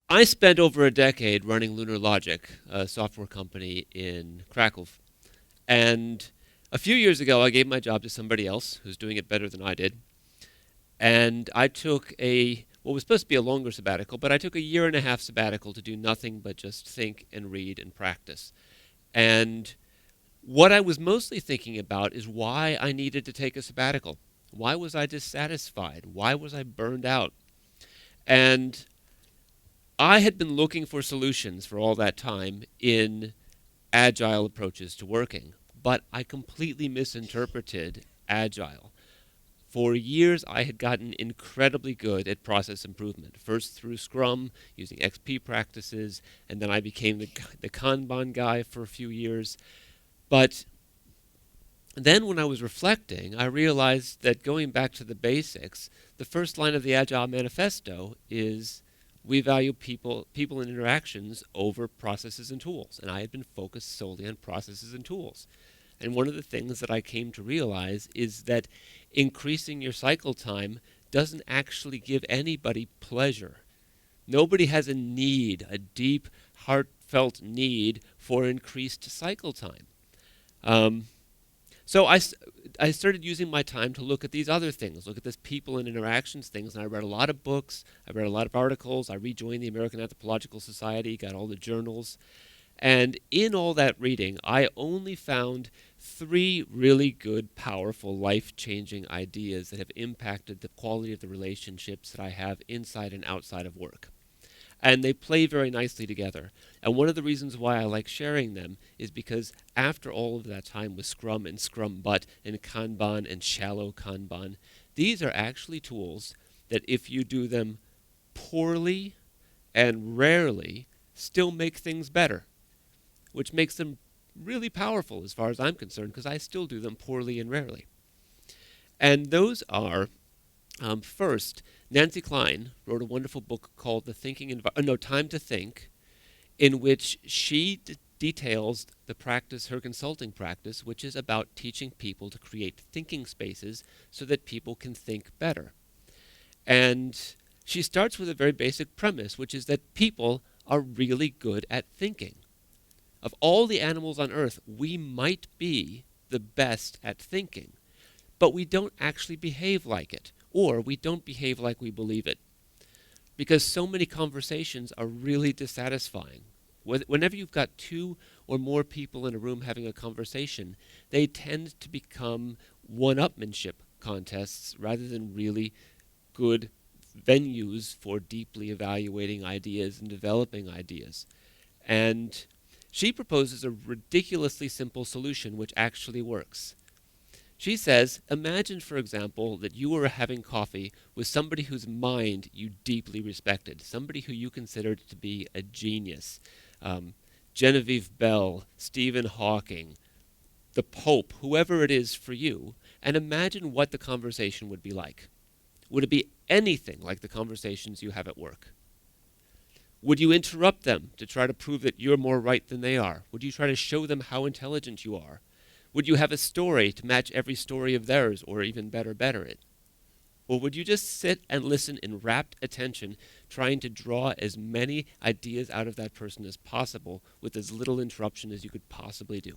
I spent over a decade running Lunar Logic, a software company in Krakow. And a few years ago, I gave my job to somebody else who's doing it better than I did. And I took what was supposed to be a longer sabbatical, but I took a year and a half sabbatical to do nothing but just think and read and practice. And what I was mostly thinking about is why I needed to take a sabbatical. Why was I dissatisfied? Why was I burned out? And I had been looking for solutions for all that time in agile approaches to working, but I completely misinterpreted agile. For years, I had gotten incredibly good at process improvement, first through Scrum, using XP practices, and then I became the Kanban guy for a few years. But then when I was reflecting, I realized that going back to the basics, the first line of the Agile Manifesto is we value people and interactions over processes and tools. And I had been focused solely on processes and tools. And one of the things that I came to realize is that increasing your cycle time doesn't actually give anybody pleasure. Nobody has a need, a deep, heartfelt need for increased cycle time. So I started using my time to look at these other things, look at this people and interactions things, and I read a lot of books, I read a lot of articles, I rejoined the American Anthropological Society, got all the journals, and in all that reading, I only found 3 really good, powerful, life-changing ideas that have impacted the quality of the relationships that I have inside and outside of work. And they play very nicely together. And one of the reasons why I like sharing them is because after all of that time with Scrum and Scrum Butt and Kanban and shallow Kanban, these are actually tools that if you do them poorly and rarely, still make things better, which makes them really powerful as far as I'm concerned, because I still do them poorly and rarely. And those are, first, Nancy Klein wrote a wonderful book called Time to Think, in which she details the practice, her consulting practice, which is about teaching people to create thinking spaces so that people can think better. And she starts with a very basic premise, which is that people are really good at thinking. Of all the animals on Earth, we might be the best at thinking, but we don't actually behave like it. Or we don't behave like we believe it. Because so many conversations are really dissatisfying. Whenever you've got 2 or more people in a room having a conversation, they tend to become one-upmanship contests rather than really good venues for deeply evaluating ideas and developing ideas. And she proposes a ridiculously simple solution which actually works. She says, imagine, for example, that you were having coffee with somebody whose mind you deeply respected, somebody who you considered to be a genius. Genevieve Bell, Stephen Hawking, the Pope, whoever it is for you, and imagine what the conversation would be like. Would it be anything like the conversations you have at work? Would you interrupt them to try to prove that you're more right than they are? Would you try to show them how intelligent you are? Would you have a story to match every story of theirs, or even better it? Or would you just sit and listen in rapt attention, trying to draw as many ideas out of that person as possible with as little interruption as you could possibly do?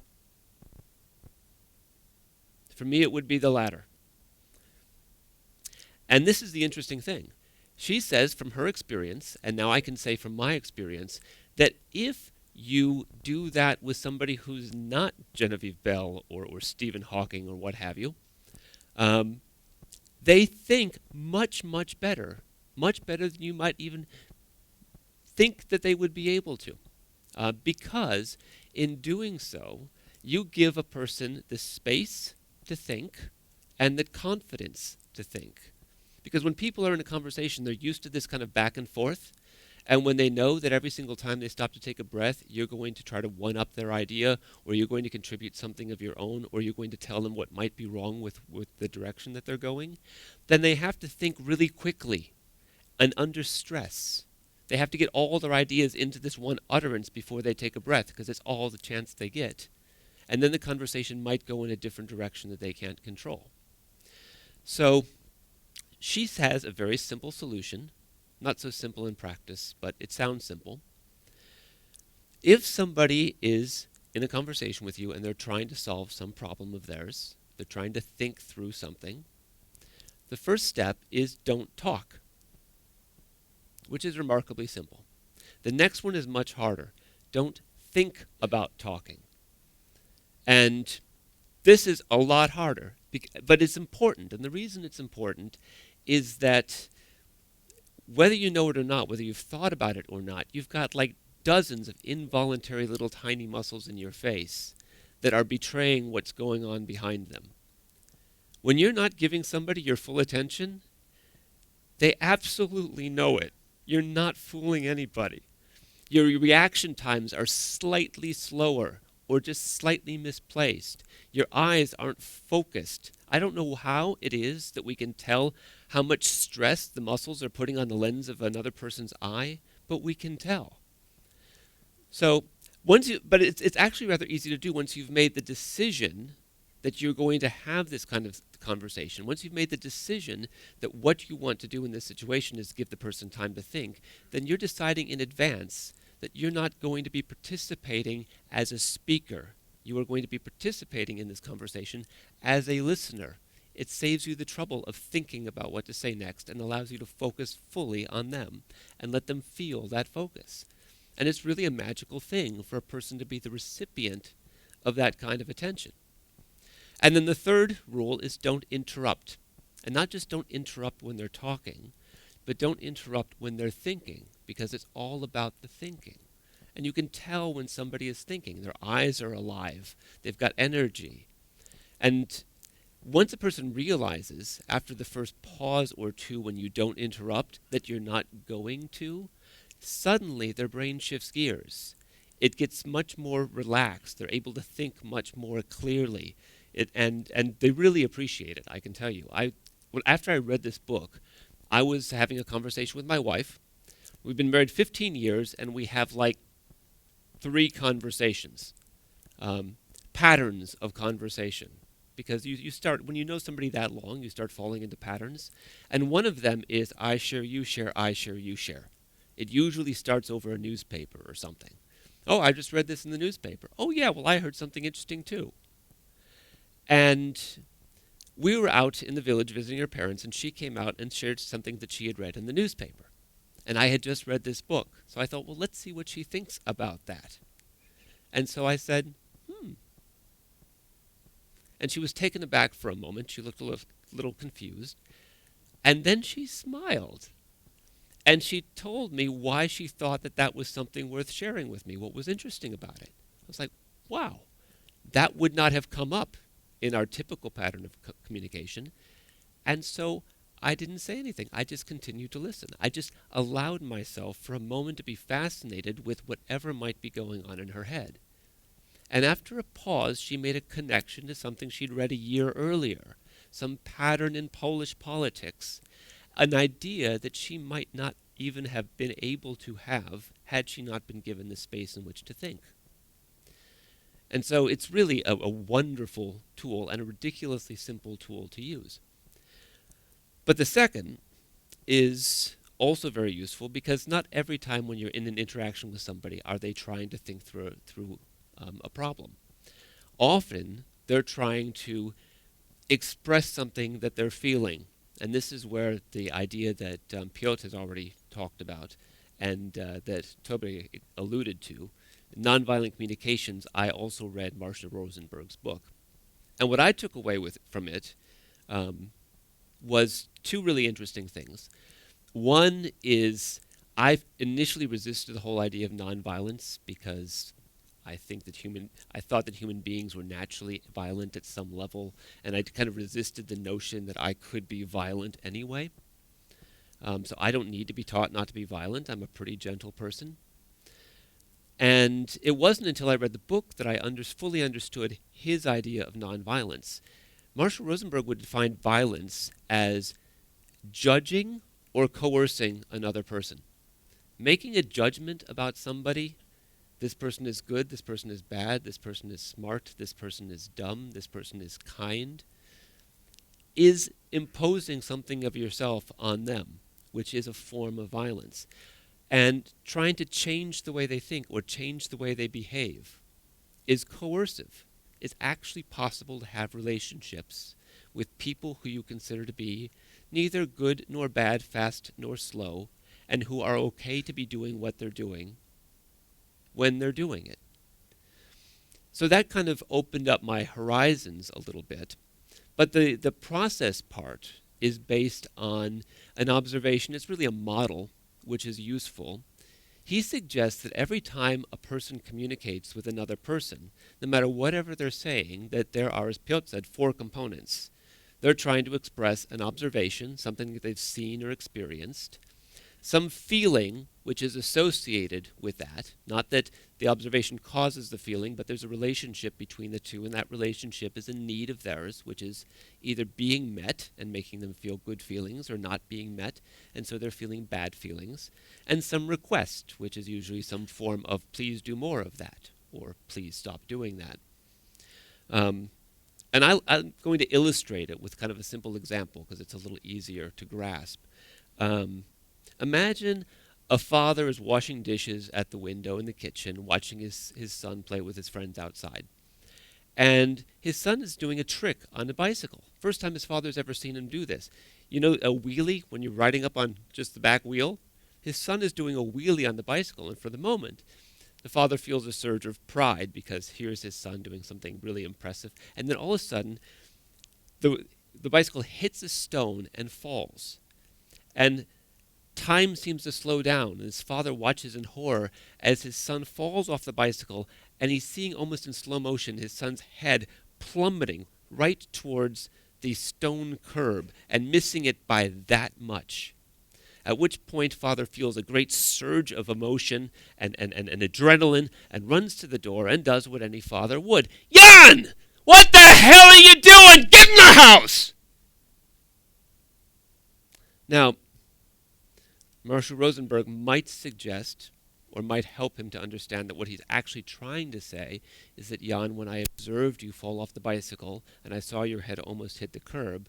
For me, it would be the latter. And this is the interesting thing. She says from her experience, and now I can say from my experience, that if you do that with somebody who's not Genevieve Bell or Stephen Hawking or what have you, they think much, much better than you might even think that they would be able to. Because in doing so, you give a person the space to think and the confidence to think. Because when people are in a conversation, they're used to this kind of back and forth. And when they know that every single time they stop to take a breath, you're going to try to one-up their idea, or you're going to contribute something of your own, or you're going to tell them what might be wrong with the direction that they're going, then they have to think really quickly and under stress. They have to get all their ideas into this one utterance before they take a breath, because it's all the chance they get. And then the conversation might go in a different direction that they can't control. So she has a very simple solution Not so simple in practice, but it sounds simple. If somebody is in a conversation with you and they're trying to solve some problem of theirs, they're trying to think through something, the first step is don't talk, which is remarkably simple. The next one is much harder. Don't think about talking. And this is a lot harder, but it's important. And the reason it's important is that whether you know it or not, whether you've thought about it or not, you've got like dozens of involuntary little tiny muscles in your face that are betraying what's going on behind them. When you're not giving somebody your full attention, they absolutely know it. You're not fooling anybody. Your reaction times are slightly slower or just slightly misplaced. Your eyes aren't focused. I don't know how it is that we can tell how much stress the muscles are putting on the lens of another person's eye, but we can tell. So but it's actually rather easy to do once you've made the decision that you're going to have this kind of conversation. Once you've made the decision that what you want to do in this situation is give the person time to think, then you're deciding in advance that you're not going to be participating as a speaker. You are going to be participating in this conversation as a listener. It saves you the trouble of thinking about what to say next and allows you to focus fully on them and let them feel that focus. And it's really a magical thing for a person to be the recipient of that kind of attention. And then the third rule is don't interrupt. And not just don't interrupt when they're talking, but don't interrupt when they're thinking, because it's all about the thinking. And you can tell when somebody is thinking. Their eyes are alive. They've got energy. And once a person realizes, after the first pause or two when you don't interrupt, that you're not going to, suddenly their brain shifts gears. It gets much more relaxed. They're able to think much more clearly. And they really appreciate it, I can tell you. After I read this book, I was having a conversation with my wife. We've been married 15 years, and we have like 3 conversations, patterns of conversation. Because you start, when you know somebody that long, you start falling into patterns. And one of them is I share, you share, I share, you share. It usually starts over a newspaper or something. Oh, I just read this in the newspaper. Oh, yeah, well, I heard something interesting too. And we were out in the village visiting her parents, and she came out and shared something that she had read in the newspaper. And I had just read this book. So I thought, well, let's see what she thinks about that. And so I said, And she was taken aback for a moment. She looked a little confused. And then she smiled. And she told me why she thought that that was something worth sharing with me, what was interesting about it. I was like, wow, that would not have come up in our typical pattern of communication. And so I didn't say anything. I just continued to listen. I just allowed myself for a moment to be fascinated with whatever might be going on in her head. And after a pause, she made a connection to something she'd read a year earlier, some pattern in Polish politics, an idea that she might not even have been able to have had she not been given the space in which to think. And so it's really a wonderful tool and a ridiculously simple tool to use. But the second is also very useful because not every time when you're in an interaction with somebody are they trying to think through a problem. Often they're trying to express something that they're feeling. And this is where the idea that Piotr has already talked about and that Toby alluded to, nonviolent communications, I also read Marshall Rosenberg's book. And what I took away from it was 2 really interesting things. One is I initially resisted the whole idea of nonviolence because I thought that human beings were naturally violent at some level, and I kind of resisted the notion that I could be violent anyway. So I don't need to be taught not to be violent. I'm a pretty gentle person. And it wasn't until I read the book that I fully understood his idea of nonviolence. Marshall Rosenberg would define violence as judging or coercing another person. Making a judgment about somebody, this person is good, this person is bad, this person is smart, this person is dumb, this person is kind, is imposing something of yourself on them. which is a form of violence. And trying to change the way they think or change the way they behave is coercive. It's actually possible to have relationships with people who you consider to be neither good nor bad, fast nor slow, and who are okay to be doing what they're doing when they're doing it. So that kind of opened up my horizons a little bit. But the process part is based on an observation. It's really a model, which is useful. He suggests that every time a person communicates with another person, no matter whatever they're saying, that there are, as Piotr said, 4 components. They're trying to express an observation, something that they've seen or experienced, some feeling which is associated with that, not that the observation causes the feeling, but there's a relationship between the two, and that relationship is a need of theirs, which is either being met and making them feel good feelings or not being met, and so they're feeling bad feelings, and some request, which is usually some form of please do more of that, or please stop doing that. And I'm going to illustrate it with kind of a simple example because it's a little easier to grasp. Imagine a father is washing dishes at the window in the kitchen, watching his son play with his friends outside. And his son is doing a trick on a bicycle. First time his father's ever seen him do this. You know, a wheelie, when you're riding up on just the back wheel? His son is doing a wheelie on the bicycle, and for the moment, the father feels a surge of pride because here's his son doing something really impressive. And then all of a sudden, the bicycle hits a stone and falls. And time seems to slow down, and his father watches in horror as his son falls off the bicycle, and he's seeing almost in slow motion his son's head plummeting right towards the stone curb and missing it by that much. At which point father feels a great surge of emotion and adrenaline and runs to the door and does what any father would. Jan! What the hell are you doing? Get in the house! Now, Marshall Rosenberg might suggest or might help him to understand that what he's actually trying to say is that, Jan, when I observed you fall off the bicycle and I saw your head almost hit the curb,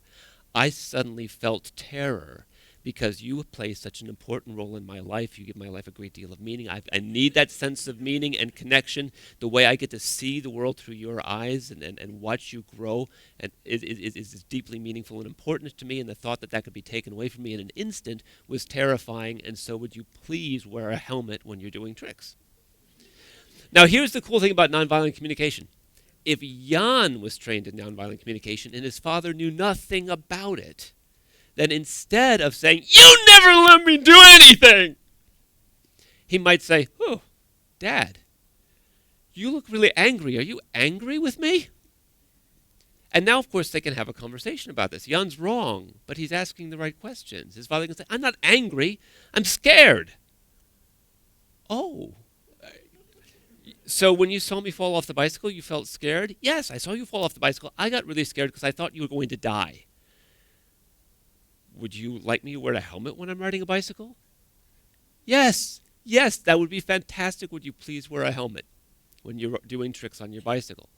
I suddenly felt terror because you play such an important role in my life. You give my life a great deal of meaning. I need that sense of meaning and connection. The way I get to see the world through your eyes and watch you grow and is deeply meaningful and important to me, and the thought that that could be taken away from me in an instant was terrifying, and so would you please wear a helmet when you're doing tricks? Now, here's the cool thing about nonviolent communication. If Jan was trained in nonviolent communication and his father knew nothing about it, then instead of saying, "You never let me do anything," he might say, "Oh, Dad, you look really angry. Are you angry with me?" And now, of course, they can have a conversation about this. Jan's wrong, but he's asking the right questions. His father can say, "I'm not angry. I'm scared." "Oh. So when you saw me fall off the bicycle, you felt scared?" "Yes, I saw you fall off the bicycle. I got really scared because I thought you were going to die." "Would you like me to wear a helmet when I'm riding a bicycle?" Yes, that would be fantastic. Would you please wear a helmet when you're doing tricks on your bicycle?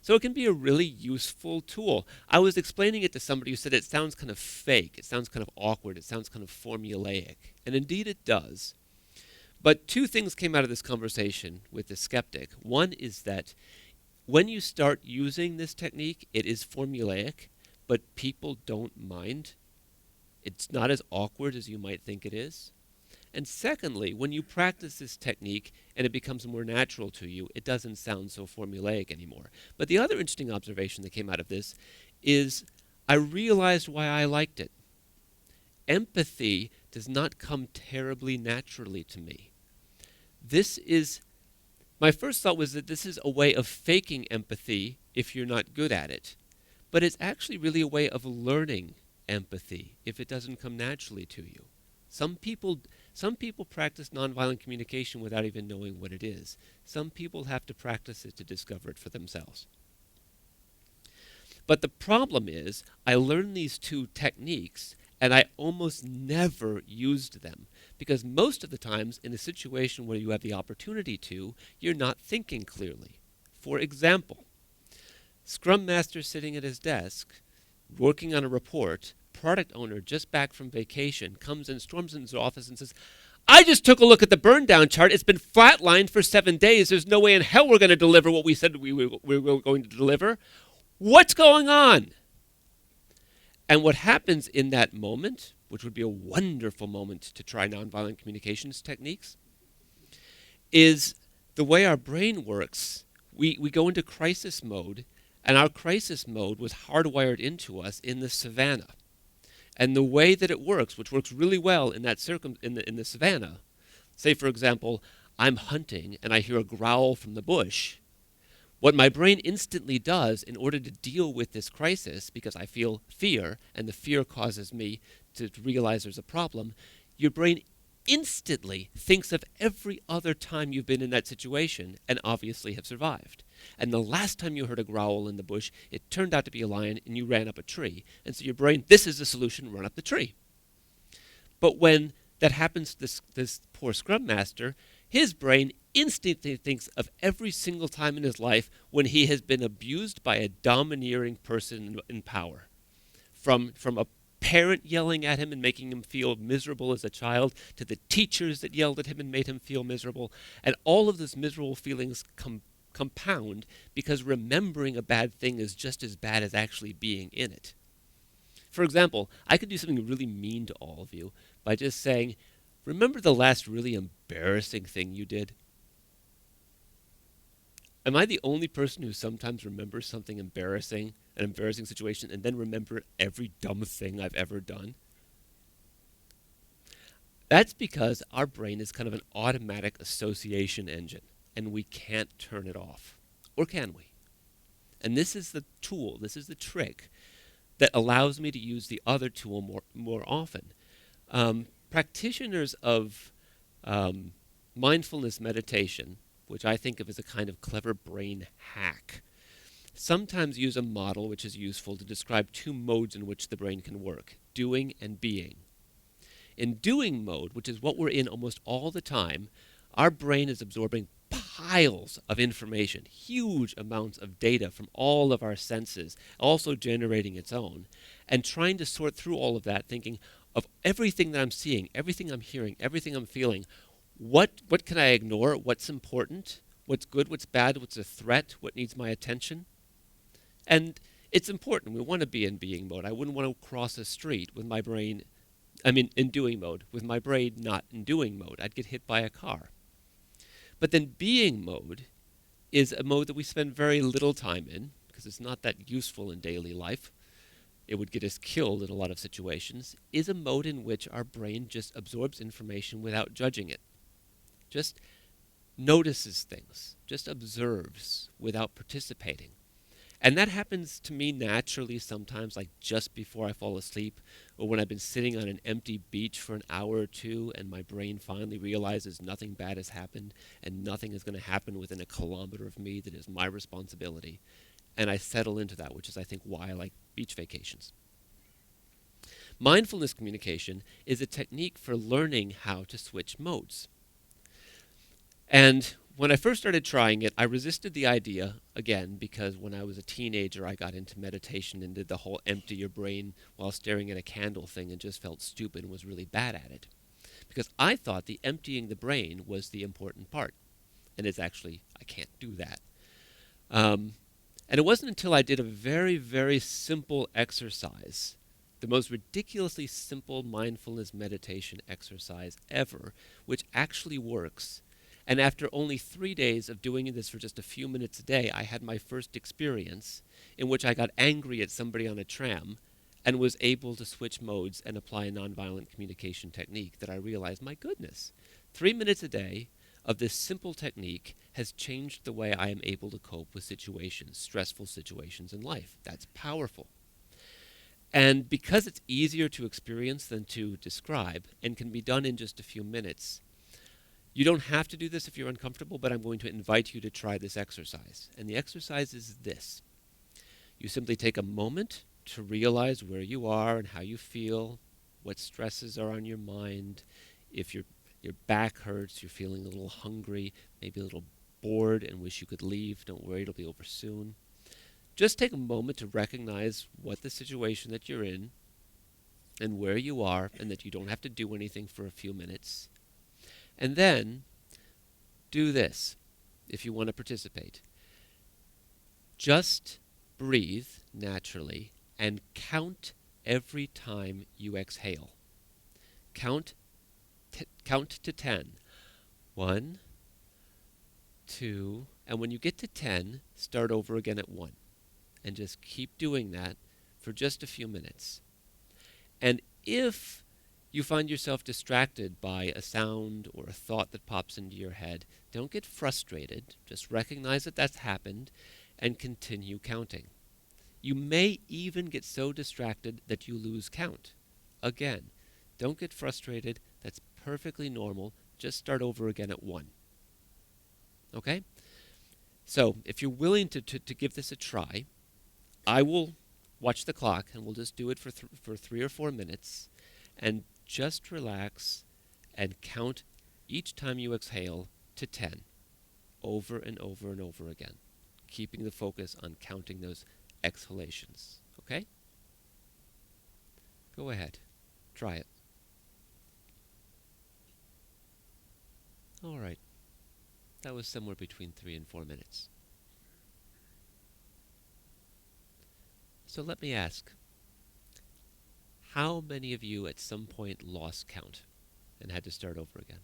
So it can be a really useful tool. I was explaining it to somebody who said it sounds kind of fake. It sounds kind of awkward. It sounds kind of formulaic. And indeed it does. But 2 things came out of this conversation with the skeptic. One is that when you start using this technique, it is formulaic, but people don't mind. It's not as awkward as you might think it is. And secondly, when you practice this technique and it becomes more natural to you, it doesn't sound so formulaic anymore. But the other interesting observation that came out of this is I realized why I liked it. Empathy does not come terribly naturally to me. My first thought was that this is a way of faking empathy if you're not good at it. But it's actually really a way of learning empathy if it doesn't come naturally to you. Some people practice nonviolent communication without even knowing what it is. Some people have to practice it to discover it for themselves. But the problem is, I learned these 2 techniques and I almost never used them because most of the times in a situation where you have the opportunity to, you're not thinking clearly. For example, Scrum Master sitting at his desk, working on a report, product owner just back from vacation comes and storms into his office and says, I just took a look at the burn down chart. It's been flatlined for 7 days. There's no way in hell we're going to deliver what we said we were going to deliver. What's going on? And what happens in that moment, which would be a wonderful moment to try nonviolent communications techniques, is the way our brain works. We go into crisis mode, and our crisis mode was hardwired into us in the savannah. And the way that it works, which works really well in that in the savannah, say for example, I'm hunting and I hear a growl from the bush. What my brain instantly does in order to deal with this crisis, because I feel fear and the fear causes me to realize there's a problem, your brain instantly thinks of every other time you've been in that situation and obviously have survived. And the last time you heard a growl in the bush, it turned out to be a lion and you ran up a tree. And so your brain, this is the solution, run up the tree. But when that happens to this poor scrum master, his brain instantly thinks of every single time in his life when he has been abused by a domineering person in power. From a parent yelling at him and making him feel miserable as a child, to the teachers that yelled at him and made him feel miserable. And all of those miserable feelings compound because remembering a bad thing is just as bad as actually being in it. For example, I could do something really mean to all of you by just saying, remember the last really embarrassing thing you did? Am I the only person who sometimes remembers something embarrassing, an embarrassing situation, and then remember every dumb thing I've ever done? That's because our brain is kind of an automatic association engine, and we can't turn it off. Or can we? And this is the tool, this is the trick that allows me to use the other tool more often. Practitioners of mindfulness meditation, which I think of as a kind of clever brain hack, sometimes use a model which is useful to describe two modes in which the brain can work, doing and being. In doing mode, which is what we're in almost all the time, our brain is absorbing piles of information, huge amounts of data from all of our senses, also generating its own, and trying to sort through all of that, thinking of everything that I'm seeing, everything I'm hearing, everything I'm feeling. What can I ignore? What's important? What's good? What's bad? What's a threat? What needs my attention? And it's important. We want to be in being mode. I wouldn't want to cross a street with my brain, in doing mode, with my brain not in doing mode. I'd get hit by a car. But then being mode is a mode that we spend very little time in because it's not that useful in daily life. It would get us killed in a lot of situations, is a mode in which our brain just absorbs information without judging it. Just notices things, just observes without participating. And that happens to me naturally sometimes, like just before I fall asleep, or when I've been sitting on an empty beach for an hour or two and my brain finally realizes nothing bad has happened and nothing is going to happen within a kilometer of me that is my responsibility. And I settle into that, which is, I think, why I like beach vacations. Mindfulness communication is a technique for learning how to switch modes. And when I first started trying it, I resisted the idea, again, because when I was a teenager, I got into meditation and did the whole empty your brain while staring at a candle thing and just felt stupid and was really bad at it. Because I thought the emptying the brain was the important part. And it's actually, I can't do that. And it wasn't until I did a very, very simple exercise, the most ridiculously simple mindfulness meditation exercise ever, which actually works. And after only 3 days of doing this for just a few minutes a day, I had my first experience in which I got angry at somebody on a tram and was able to switch modes and apply a nonviolent communication technique that I realized, my goodness, 3 minutes a day of this simple technique has changed the way I am able to cope with situations, stressful situations in life. That's powerful. And because it's easier to experience than to describe and can be done in just a few minutes, you don't have to do this if you're uncomfortable, but I'm going to invite you to try this exercise. And the exercise is this. You simply take a moment to realize where you are and how you feel, what stresses are on your mind. If your back hurts, you're feeling a little hungry, maybe a little bored and wish you could leave, don't worry, it'll be over soon. Just take a moment to recognize what the situation that you're in and where you are, and that you don't have to do anything for a few minutes. And then do this if you want to participate. Just breathe naturally and count every time you exhale. Count to 10. 1, 2, and when you get to 10, start over again at 1. And just keep doing that for just a few minutes. And if you find yourself distracted by a sound or a thought that pops into your head, don't get frustrated. Just recognize that that's happened and continue counting. You may even get so distracted that you lose count. Again, don't get frustrated. That's perfectly normal. Just start over again at 1. Okay? So if you're willing to give this a try, I will watch the clock and we'll just do it for 3 or 4 minutes, and just relax and count each time you exhale to 10 over and over and over again, keeping the focus on counting those exhalations. Okay? Go ahead. Try it. All right. That was somewhere between 3 and 4 minutes. So let me ask, how many of you at some point lost count and had to start over again?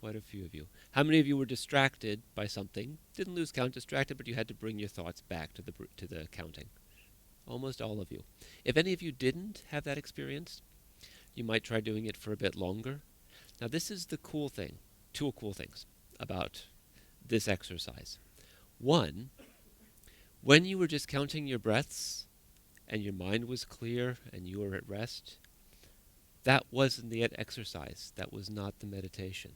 Quite a few of you. How many of you were distracted by something? Didn't lose count, distracted, but you had to bring your thoughts back to the counting. Almost all of you. If any of you didn't have that experience, you might try doing it for a bit longer. Now this is the cool thing, 2 cool things about this exercise. 1, when you were just counting your breaths and your mind was clear and you were at rest, that wasn't the exercise. That was not the meditation.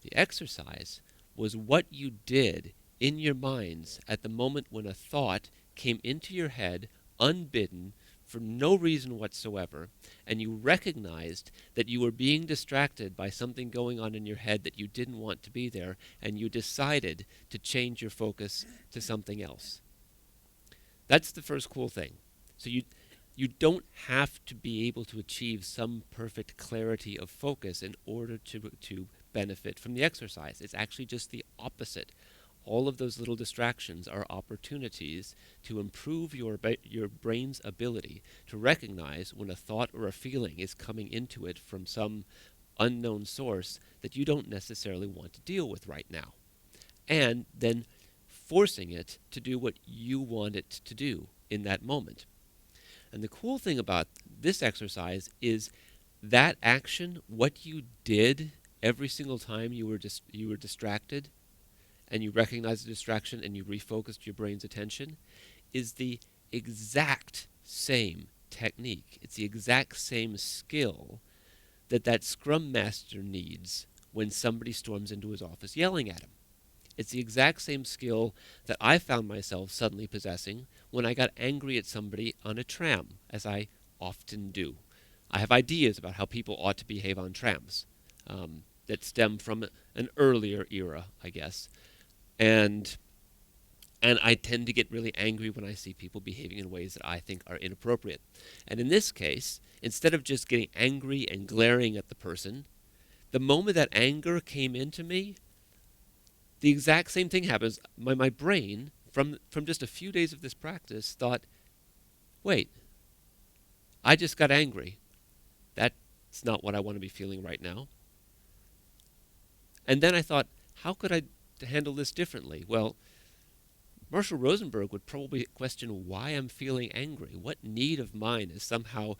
The exercise was what you did in your minds at the moment when a thought came into your head unbidden for no reason whatsoever, and you recognized that you were being distracted by something going on in your head that you didn't want to be there, and you decided to change your focus to something else. That's the first cool thing. So you don't have to be able to achieve some perfect clarity of focus in order to benefit from the exercise. It's actually just the opposite. All of those little distractions are opportunities to improve your brain's ability to recognize when a thought or a feeling is coming into it from some unknown source that you don't necessarily want to deal with right now. And then forcing it to do what you want it to do in that moment. And the cool thing about this exercise is that action, what you did every single time you were distracted, and you recognized the distraction and you refocused your brain's attention, is the exact same technique. It's the exact same skill that Scrum Master needs when somebody storms into his office yelling at him. It's the exact same skill that I found myself suddenly possessing when I got angry at somebody on a tram, as I often do. I have ideas about how people ought to behave on trams that stem from an earlier era, I guess. And I tend to get really angry when I see people behaving in ways that I think are inappropriate. And in this case, instead of just getting angry and glaring at the person, the moment that anger came into me, the exact same thing happens. My brain, from just a few days of this practice, thought, wait, I just got angry. That's not what I want to be feeling right now. And then I thought, how could I handle this differently? Well, Marshall Rosenberg would probably question why I'm feeling angry. What need of mine is somehow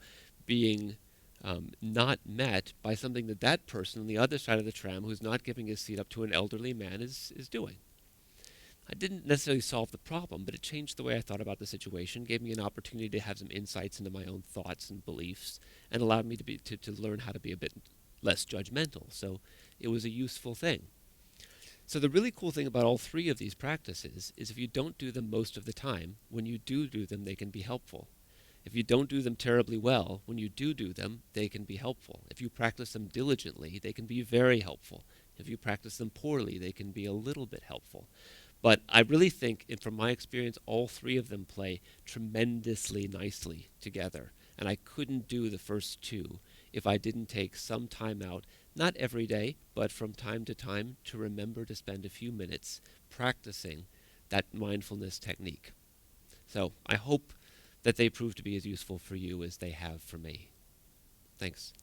being not met by something that person on the other side of the tram who's not giving his seat up to an elderly man is doing? I didn't necessarily solve the problem, but it changed the way I thought about the situation, gave me an opportunity to have some insights into my own thoughts and beliefs, and allowed me to learn how to be a bit less judgmental. So it was a useful thing. So the really cool thing about all 3 of these practices is if you don't do them most of the time, when you do them, they can be helpful. If you don't do them terribly well, when you do them, they can be helpful. If you practice them diligently, they can be very helpful. If you practice them poorly, they can be a little bit helpful. But I really think, from my experience, all 3 of them play tremendously nicely together. And I couldn't do the first two if I didn't take some time out, not every day, but from time to time, to remember to spend a few minutes practicing that mindfulness technique. So I hope that they prove to be as useful for you as they have for me. Thanks.